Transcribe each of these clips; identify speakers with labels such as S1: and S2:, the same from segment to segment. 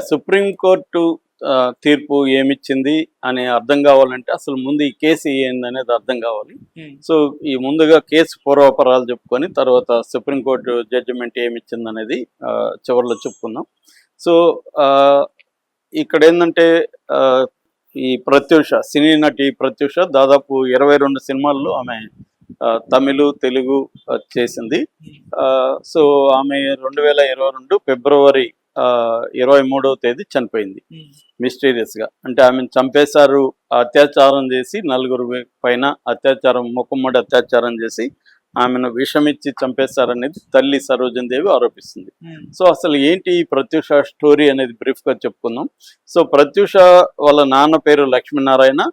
S1: Supreme court తీర్పు ఏమిచ్చింది అని అర్థం కావాలంటే అసలు ముందు ఈ కేసు ఏందనేది అర్థం కావాలి. సో ఈ ముందుగా కేసు పూర్వాపరాలు చెప్పుకొని తర్వాత సుప్రీం కోర్టు జడ్జిమెంట్ ఏమిచ్చిందనేది చివరిలో చెప్పుకుందాం. సో ఇక్కడ ఏంటంటే ఈ ప్రత్యూష సినీ నటి ప్రత్యూష దాదాపు 22 సినిమాల్లో ఆమె తమిళ తెలుగు చేసింది. సో ఆమె 2022 ఫిబ్రవరి 23వ తేదీ చనిపోయింది మిస్టీరియస్గా. అంటే ఆమెను చంపేశారు, అత్యాచారం చేసి 4 పైన అత్యాచారం మొక్కుమ్మడి అత్యాచారం చేసి ఆమెను విషమిచ్చి చంపేశారనేది తల్లి సరోజన్ దేవి ఆరోపిస్తుంది. సో అసలు ఏంటి ఈ ప్రత్యూష స్టోరీ అనేది బ్రీఫ్గా చెప్పుకుందాం. సో ప్రత్యూష వాళ్ళ నాన్న పేరు లక్ష్మీనారాయణ,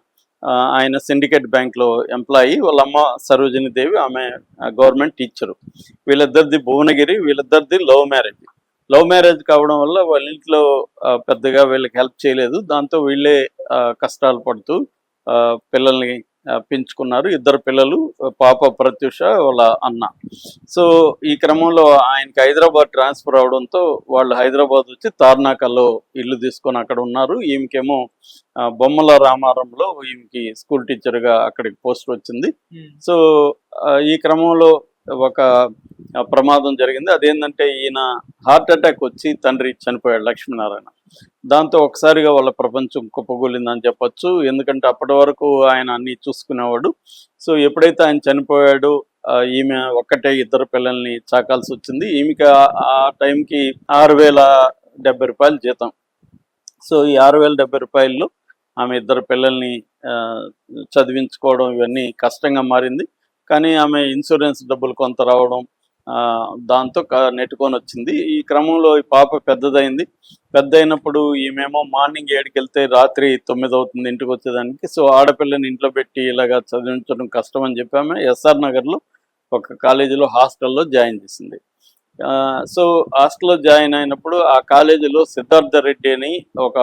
S1: ఆయన సిండికేట్ బ్యాంక్లో ఎంప్లాయీ. వాళ్ళ అమ్మ సరోజిని దేవి, ఆమె గవర్నమెంట్ టీచరు. వీళ్ళిద్దరిది భువనగిరి. వీళ్ళిద్దరిది లవ్ మ్యారేజ్ కావడం వల్ల వాళ్ళ ఇంట్లో పెద్దగా వీళ్ళకి హెల్ప్ చేయలేదు. దాంతో వీళ్ళే కష్టాలు పడుతూ పిల్లల్ని పెంచుకున్నారు. 2 పిల్లలు, పాప ప్రత్యూష, వాళ్ళ అన్న. సో ఈ క్రమంలో ఆయనకి హైదరాబాద్ ట్రాన్స్ఫర్ అవడంతో వాళ్ళు హైదరాబాద్ వచ్చి తార్నాకలో ఇల్లు తీసుకొని అక్కడ ఉన్నారు. ఈమెకేమో బొమ్మల రామారంలో ఈమెకి స్కూల్ టీచర్గా అక్కడికి పోస్ట్ వచ్చింది. సో ఈ క్రమంలో ఒక ప్రమాదం జరిగింది. అదేంటంటే ఈయన హార్ట్ అటాక్ వచ్చి తండ్రి చనిపోయాడు, లక్ష్మీనారాయణ. దాంతో ఒకసారిగా వాళ్ళ ప్రపంచం కుప్పగూలిందని చెప్పొచ్చు. ఎందుకంటే అప్పటి వరకు ఆయన అన్ని చూసుకునేవాడు. సో ఎప్పుడైతే ఆయన చనిపోయాడో ఈమె ఒక్కటే 2 పిల్లల్ని చాకాల్సి వచ్చింది. ఈమెకి ఆ టైంకి 6,070 రూపాయలు జీతం. సో ఈ 6,070 రూపాయల్లో ఆమె 2 పిల్లల్ని చదివించుకోవడం ఇవన్నీ కష్టంగా మారింది. కానీ ఆమె ఇన్సూరెన్స్ డబ్బులు కొంత రావడం, దాంతో నెట్టుకొని వచ్చింది. ఈ క్రమంలో ఈ పాప పెద్దయినప్పుడు ఈమెమో మార్నింగ్ 7కి వెళ్తే రాత్రి 9 అవుతుంది ఇంటికి వచ్చేదానికి. సో ఆడపిల్లని ఇంట్లో పెట్టి ఇలాగా చదివించడం కష్టం అని చెప్పి ఆమె ఎస్ఆర్ నగర్లో ఒక కాలేజీలో హాస్టల్లో జాయిన్ చేసింది. సో హాస్టల్లో జాయిన్ అయినప్పుడు ఆ కాలేజీలో సిద్ధార్థ రెడ్డి అని ఒక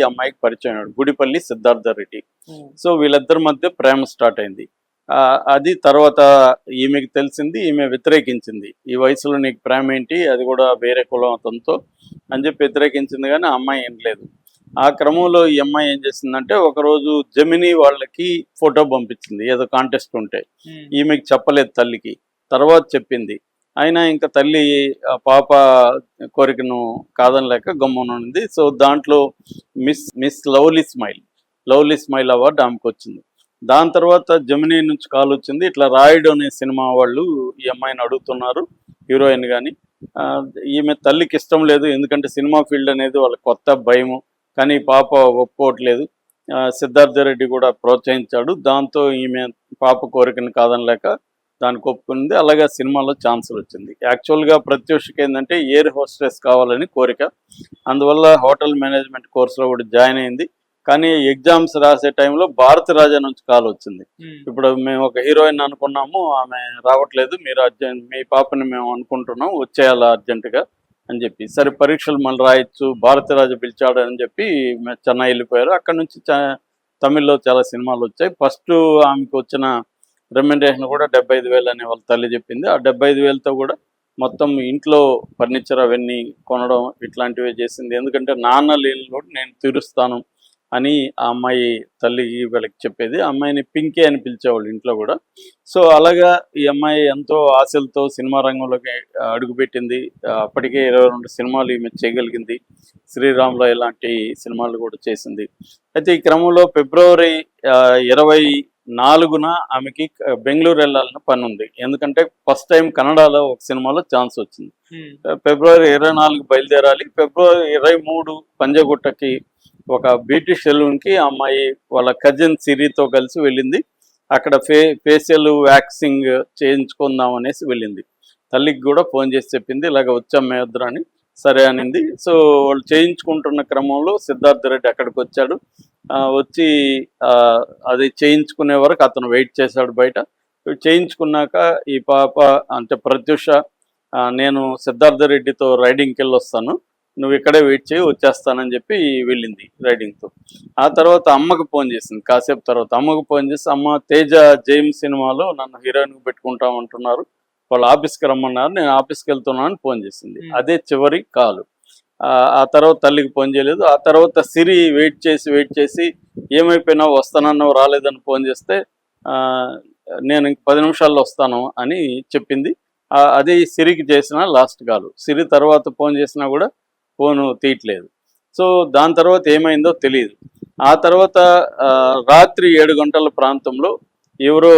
S1: అమ్మాయికి పరిచయం అయ్యాడు, గుడిపల్లి సిద్ధార్థ రెడ్డి. సో వీళ్ళిద్దరి మధ్య ప్రేమ స్టార్ట్ అయింది. అది తర్వాత ఈమెకి తెలిసింది, ఈమె వ్యతిరేకించింది. ఈ వయసులో నీకు ప్రేమ ఏంటి, అది కూడా వేరే కులం అతనితో అని చెప్పి వ్యతిరేకించింది. కానీ ఆ అమ్మాయి ఏం లేదు. ఆ క్రమంలో ఈ అమ్మాయి ఏం చేసిందంటే ఒకరోజు జెమినీ వాళ్ళకి ఫోటో పంపించింది, ఏదో కాంటెస్ట్ ఉంటే. ఈమెకి చెప్పలేదు తల్లికి, తర్వాత చెప్పింది. అయినా ఇంకా తల్లి పాప కోరికను కాదనలేక గమ్మునుంది. సో దాంట్లో మిస్ లవ్లీ స్మైల్ అవార్డు ఆమెకు వచ్చింది. దాని తర్వాత జెమినీ నుంచి కాల్ వచ్చింది, ఇట్లా రాయుడు అనే సినిమా వాళ్ళు ఈ అమ్మాయిని అడుగుతున్నారు హీరోయిన్. కానీ ఈమె తల్లికి ఇష్టం లేదు, ఎందుకంటే సినిమా ఫీల్డ్ అనేది వాళ్ళ కొత్త భయము. కానీ పాప ఒప్పుకోవట్లేదు. సిద్ధార్థ రెడ్డి కూడా ప్రోత్సహించాడు. దాంతో ఈమె పాప కోరికను కాదనలేక దానికి ఒప్పుకుంది. అలాగే సినిమాలో ఛాన్సులు వచ్చింది. యాక్చువల్గా ప్రత్యూషకి ఏంటంటే ఎయిర్ హోస్టెస్ కావాలని కోరిక. అందువల్ల హోటల్ మేనేజ్మెంట్ కోర్సులో కూడా జాయిన్ అయింది. కానీ ఎగ్జామ్స్ రాసే టైంలో భారత రాజా నుంచి కాల్ వచ్చింది, ఇప్పుడు మేము ఒక హీరోయిన్ అనుకున్నాము, ఆమె రావట్లేదు, మీరు మీ పాపని మేము అనుకుంటున్నాం, వచ్చేయాలా అర్జెంటుగా అని చెప్పి. సరే పరీక్షలు మళ్ళీ రాయొచ్చు, భారత రాజా పిలిచాడు అని చెప్పి చెన్నై వెళ్ళిపోయారు. అక్కడ నుంచి తమిళ్లో చాలా సినిమాలు వచ్చాయి. ఫస్ట్ ఆమెకు వచ్చిన రెమ్యునరేషన్ కూడా 75,000 అని వాళ్ళ తల్లి చెప్పింది. ఆ 75,000తో కూడా మొత్తం ఇంట్లో ఫర్నిచర్ అవన్నీ కొనడం ఇట్లాంటివి చేసింది. ఎందుకంటే నాన్న లేని లోటు నేను తీరుస్తాను అని ఆ అమ్మాయి తల్లి వీళ్ళకి చెప్పేది. ఆ అమ్మాయిని పింకీ అని పిలిచేవాళ్ళు ఇంట్లో కూడా. సో అలాగా ఈ అమ్మాయి ఎంతో ఆశలతో సినిమా రంగంలోకి అడుగుపెట్టింది. అప్పటికే 22 సినిమాలు ఈమె చేయగలిగింది. శ్రీరామ్లో ఇలాంటి సినిమాలు కూడా చేసింది. అయితే ఈ క్రమంలో ఫిబ్రవరి 24న ఆమెకి బెంగళూరు వెళ్ళాలని పని ఉంది. ఎందుకంటే ఫస్ట్ టైం కన్నడలో ఒక సినిమాలో ఛాన్స్ వచ్చింది. ఫిబ్రవరి 24 బయలుదేరాలి. ఫిబ్రవరి 23 పంజగుట్టకి ఒక బ్యూటీ సెలూన్కి అమ్మాయి వాళ్ళ కజిన్ సిరితో కలిసి వెళ్ళింది. అక్కడ ఫేషియల్ వ్యాక్సింగ్ చేయించుకుందాం అనేసి వెళ్ళింది. తల్లికి కూడా ఫోన్ చేసి చెప్పింది, ఇలాగ వచ్చాం మేమిద్దరు అని. సరే అనింది. సో వాళ్ళు చేయించుకుంటున్న క్రమంలో సిద్ధార్థ రెడ్డి అక్కడికి వచ్చాడు. వచ్చి అది చేయించుకునే వరకు అతను వెయిట్ చేశాడు బయట. చేయించుకున్నాక ఈ పాప అంటే ప్రత్యూష, నేను సిద్ధార్థ రెడ్డితో రైడింగ్కి వెళ్ళి వస్తాను, నువ్వు ఇక్కడే వెయిట్ చేయి, వచ్చేస్తానని చెప్పి వెళ్ళింది రైడింగ్తో. ఆ తర్వాత అమ్మకు ఫోన్ చేసింది. కాసేపు తర్వాత అమ్మకు ఫోన్ చేసి, అమ్మ తేజ జేమ్స్ సినిమాలో నన్ను హీరోయిన్కి పెట్టుకుంటామంటున్నారు, వాళ్ళు ఆఫీస్కి రమ్మన్నారు, నేను ఆఫీస్కి వెళ్తున్నాను అని ఫోన్ చేసింది. అదే చివరి కాలు. ఆ తర్వాత తల్లికి ఫోన్ చేయలేదు. ఆ తర్వాత సిరి వెయిట్ చేసి ఏమైపోయినావు, వస్తానన్నావు, రాలేదని ఫోన్ చేస్తే నేను ఇంక 10 నిమిషాల్లో వస్తాను అని చెప్పింది. అది సిరికి చేసిన లాస్ట్ కాల్. సిరి తర్వాత ఫోన్ చేసినా కూడా ఫోను తీయట్లేదు. సో దాని తర్వాత ఏమైందో తెలియదు. ఆ తర్వాత రాత్రి 7 గంటల ప్రాంతంలో ఎవరో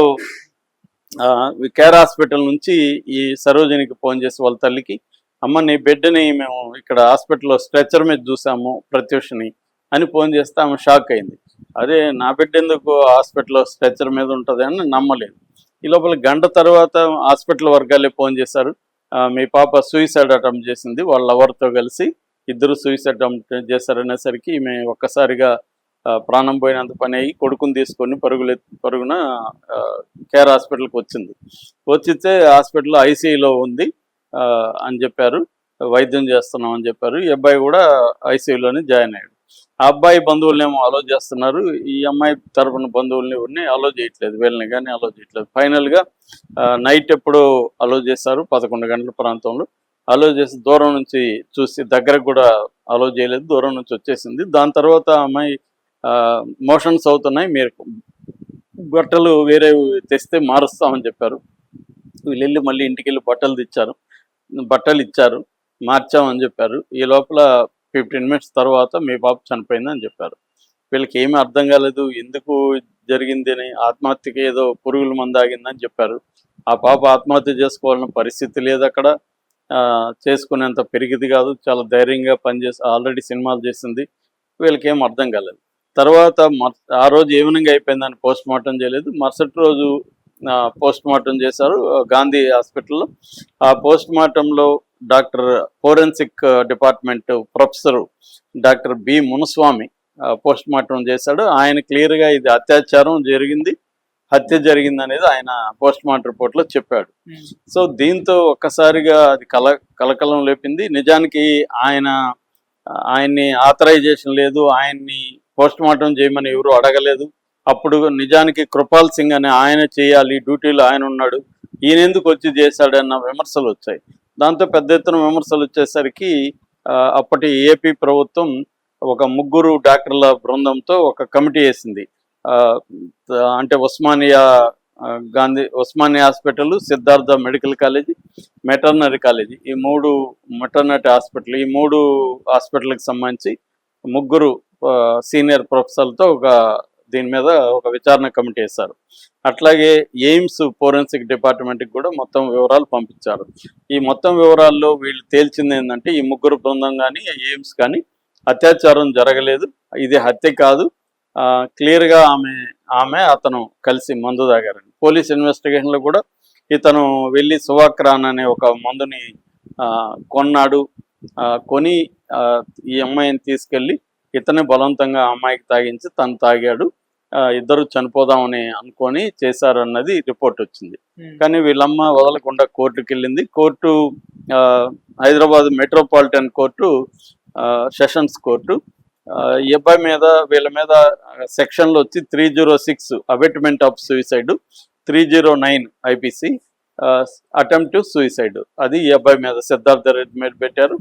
S1: కేర్ హాస్పిటల్ నుంచి ఈ సరోజినికి ఫోన్ చేసి వాళ్ళ తల్లికి, అమ్మ నీ బిడ్డని మేము ఇక్కడ హాస్పిటల్లో స్ట్రెచర్ మీద చూసాము ప్రత్యూషని అని ఫోన్ చేస్తే ఆమె షాక్ అయింది. అదే నా బిడ్డ ఎందుకు హాస్పిటల్లో స్ట్రెచర్ మీద ఉంటుంది అని నమ్మలేదు. ఈ లోపల గంట తర్వాత హాస్పిటల్ వర్గాలే ఫోన్ చేశారు, మీ పాప సూసైడ్ అటెంప్ట్ చేసింది, వాళ్ళ లవర్తో కలిసి ఇద్దరు సూసైడ్ అటెంప్ట్ చేశారనేసరికి ఈమె ఒక్కసారిగా ప్రాణం పోయినంత పని అయ్యి కొడుకుని తీసుకొని పరుగున కేర్ హాస్పిటల్కి వచ్చింది. వచ్చితే హాస్పిటల్లో ఐసీయూలో ఉంది అని చెప్పారు, వైద్యం చేస్తున్నాం అని చెప్పారు. ఈ అబ్బాయి కూడా ఐసీయూలోనే జాయిన్ అయ్యాడు. ఆ అబ్బాయి బంధువులనేమో అలో చేస్తున్నారు, ఈ అమ్మాయి తరపున బంధువుల్ని ఎవరిని అలో చేయట్లేదు, వీళ్ళని కానీ అలో చేయట్లేదు. ఫైనల్గా నైట్ ఎప్పుడో అలో చేశారు, 11 గంటల ప్రాంతంలో అలో చేసి దూరం నుంచి చూసి, దగ్గరకు కూడా అలో చేయలేదు, దూరం నుంచి వచ్చేసింది. దాని తర్వాత అమ్మాయి మోషన్స్ అవుతున్నాయి, మీరు బట్టలు వేరే తెస్తే మారుస్తామని చెప్పారు. వీళ్ళు వెళ్ళి మళ్ళీ ఇంటికి వెళ్ళి బట్టలు ఇచ్చారు, మార్చామని చెప్పారు. ఈ లోపల 15 మినిట్స్ తర్వాత మీ పాప చనిపోయిందని చెప్పారు. వీళ్ళకి ఏమీ అర్థం కాలేదు, ఎందుకు జరిగింది అని. ఆత్మహత్యకి ఏదో పురుగుల మందు ఆగిందని చెప్పారు. ఆ పాప ఆత్మహత్య చేసుకోవాలన్న పరిస్థితి లేదు అక్కడ, చేసుకునేంత పెరిగిది కాదు, చాలా ధైర్యంగా పనిచేసి ఆల్రెడీ సినిమాలు చేసింది. వీళ్ళకి ఏం అర్థం కాలేదు. తర్వాత ఆ రోజు ఈవినింగ్ అయిపోయిందని పోస్ట్ మార్టం చేయలేదు, మరుసటి రోజు పోస్ట్ మార్టం చేశారు గాంధీ హాస్పిటల్లో. ఆ పోస్ట్ మార్టంలో doctor forensic department professor doctor B Munuswamy post mortem చేశాడు. ఆయన క్లియర్గా ఇది అత్యాచారం జరిగింది, హత్య జరిగింది అనేది ఆయన పోస్ట్ మార్టం రిపోర్ట్లో చెప్పాడు. సో దీంతో ఒక్కసారిగా అది కలకలం లేపింది. నిజానికి ఆయన్ని ఆథరైజేషన్ లేదు, ఆయన్ని పోస్ట్ మార్టం చేయమని ఎవరు అడగలేదు. అప్పుడు నిజానికి కృపాల్ సింగ్ అనే ఆయన చేయాలి, డ్యూటీలో ఆయన ఉన్నాడు, ఈయన ఎందుకు వచ్చి చేశాడన్న విమర్శలు వచ్చాయి. దాంతో పెద్ద ఎత్తున విమర్శలు వచ్చేసరికి అప్పటి ఏపీ ప్రభుత్వం ఒక 3 డాక్టర్ల బృందంతో ఒక కమిటీ వేసింది. అంటే Osmania hospital, Siddhartha medical college, మెటర్నరీ college, ఈ 3 మెటర్నరీ హాస్పిటల్, ఈ 3 హాస్పిటల్కి సంబంధించి 3 సీనియర్ ప్రొఫెసర్లతో దీని మీద ఒక విచారణ కమిటీ వేశారు. అట్లాగే ఎయిమ్స్ ఫోరెన్సిక్ డిపార్ట్మెంట్కి కూడా మొత్తం వివరాలు పంపించారు. ఈ మొత్తం వివరాల్లో వీళ్ళు తేల్చింది ఏంటంటే, ఈ 3 బృందం కానీ ఎయిమ్స్ కానీ అత్యాచారం జరగలేదు, ఇది హత్య కాదు, క్లియర్గా అతను కలిసి మందు తాగారని. పోలీస్ ఇన్వెస్టిగేషన్లో కూడా ఇతను వెళ్ళి సువాక్రాన్ అనే ఒక మందుని కొన్నాడు, కొని ఈ అమ్మాయిని తీసుకెళ్ళి ఇతనే బలవంతంగా అమ్మాయికి తాగించి తను తాగాడు, ఇద్దరు చనిపోదామని అనుకొని చేశారన్నది రిపోర్ట్ వచ్చింది. కానీ వీళ్ళమ్మ వదలకుండా కోర్టుకి వెళ్ళింది. Court Hyderabad metropolitan court, sessions court ఈ అబ్బాయి మీద వీళ్ళ మీద సెక్షన్లు వచ్చి 306 abetment of suicide, 309 IPC attempt to suicide, అది ఈ అబ్బాయి మీద సిద్ధార్థ రెడ్డి మీద పెట్టారు.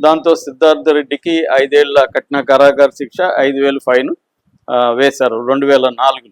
S1: దాంతో సిద్ధార్థ రెడ్డికి 5 ఏళ్ల కఠిన కారాగార శిక్ష, 5,000 ఫైన్ వేశారు 2004లో.